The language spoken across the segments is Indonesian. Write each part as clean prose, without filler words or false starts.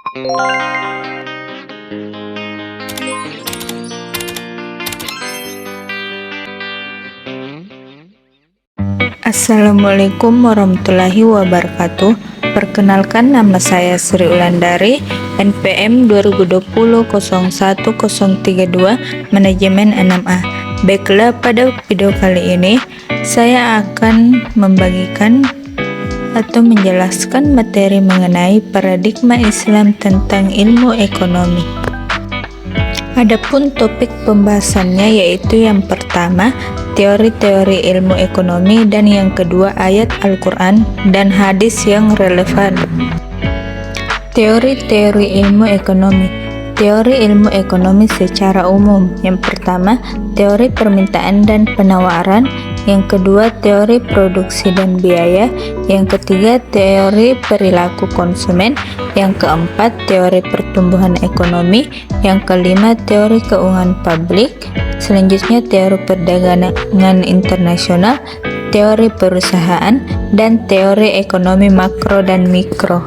Assalamualaikum warahmatullahi wabarakatuh. Perkenalkan, nama saya Sri Ulandari, NPM 2020-01032, Manajemen 6A. Baiklah, pada video kali ini saya akan membagikan atau menjelaskan materi mengenai paradigma Islam tentang ilmu ekonomi. Adapun topik pembahasannya yaitu yang pertama, teori-teori ilmu ekonomi, dan yang kedua, ayat Al-Quran dan hadis yang relevan. Teori-teori ilmu ekonomi. Teori ilmu ekonomi secara umum. Yang pertama, teori permintaan dan penawaran. Yang kedua, teori produksi dan biaya. Yang ketiga, teori perilaku konsumen. Yang keempat, teori pertumbuhan ekonomi. Yang kelima, teori keuangan publik. Selanjutnya, teori perdagangan internasional, teori perusahaan, dan teori ekonomi makro dan mikro.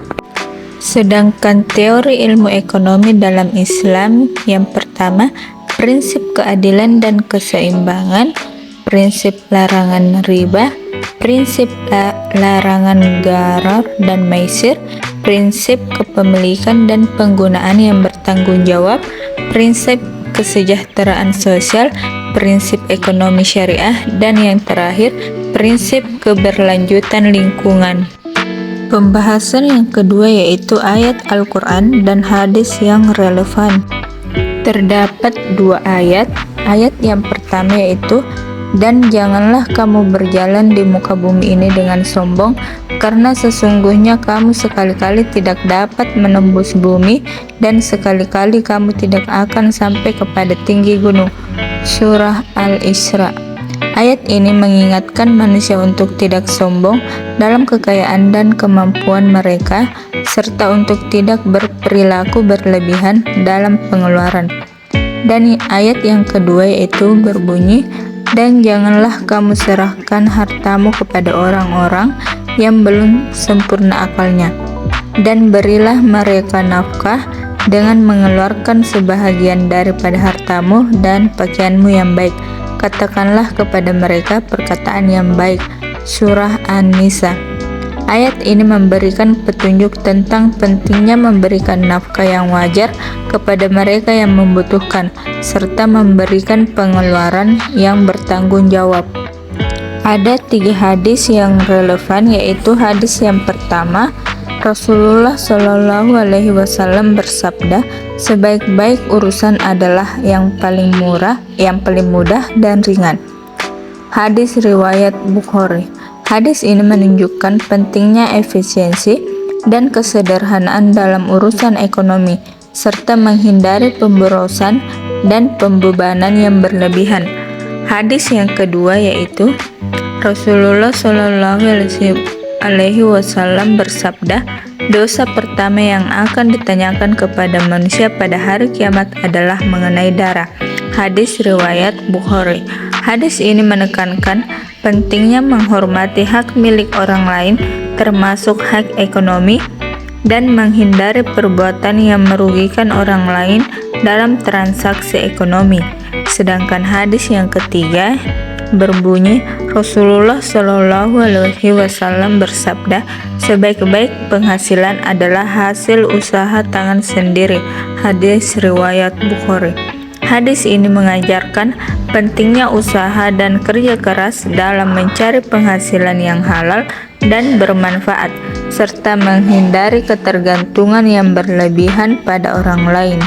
Sedangkan teori ilmu ekonomi dalam Islam, yang pertama, prinsip keadilan dan keseimbangan, prinsip larangan riba, prinsip larangan gharar dan maisir, prinsip kepemilikan dan penggunaan yang bertanggung jawab, prinsip kesejahteraan sosial, prinsip ekonomi syariah, dan yang terakhir, prinsip keberlanjutan lingkungan. Pembahasan yang kedua yaitu ayat Al-Quran dan hadis yang relevan. Terdapat dua ayat. Ayat yang pertama yaitu, "Dan janganlah kamu berjalan di muka bumi ini dengan sombong, karena sesungguhnya kamu sekali-kali tidak dapat menembus bumi, dan sekali-kali kamu tidak akan sampai kepada tinggi gunung." Surah Al-Isra. Ayat ini mengingatkan manusia untuk tidak sombong dalam kekayaan dan kemampuan mereka, serta untuk tidak berperilaku berlebihan dalam pengeluaran. Dan ayat yang kedua yaitu berbunyi, "Dan janganlah kamu serahkan hartamu kepada orang-orang yang belum sempurna akalnya, dan berilah mereka nafkah dengan mengeluarkan sebahagian daripada hartamu dan pakaianmu yang baik. Katakanlah kepada mereka perkataan yang baik." Surah An-Nisa. Ayat ini memberikan petunjuk tentang pentingnya memberikan nafkah yang wajar kepada mereka yang membutuhkan, serta memberikan pengeluaran yang bertanggung jawab. Ada 3 hadis yang relevan, yaitu hadis yang pertama, Rasulullah Shallallahu Alaihi Wasallam bersabda, "Sebaik-baik urusan adalah yang paling murah, yang paling mudah dan ringan." Hadis riwayat Bukhari. Hadis ini menunjukkan pentingnya efisiensi dan kesederhanaan dalam urusan ekonomi, serta menghindari pemborosan dan pembebanan yang berlebihan. Hadis yang kedua yaitu, Rasulullah Shallallahu Alaihi Wasallam bersabda, "Dosa pertama yang akan ditanyakan kepada manusia pada hari kiamat adalah mengenai darah." Hadis riwayat Bukhari. Hadis ini menekankan pentingnya menghormati hak milik orang lain, termasuk hak ekonomi, dan menghindari perbuatan yang merugikan orang lain dalam transaksi ekonomi. Sedangkan hadis yang ketiga berbunyi, Rasulullah Shallallahu Alaihi Wasallam bersabda, "Sebaik-baik penghasilan adalah hasil usaha tangan sendiri." Hadis riwayat Bukhari. Hadis ini mengajarkan pentingnya usaha dan kerja keras dalam mencari penghasilan yang halal dan bermanfaat, serta menghindari ketergantungan yang berlebihan pada orang lain.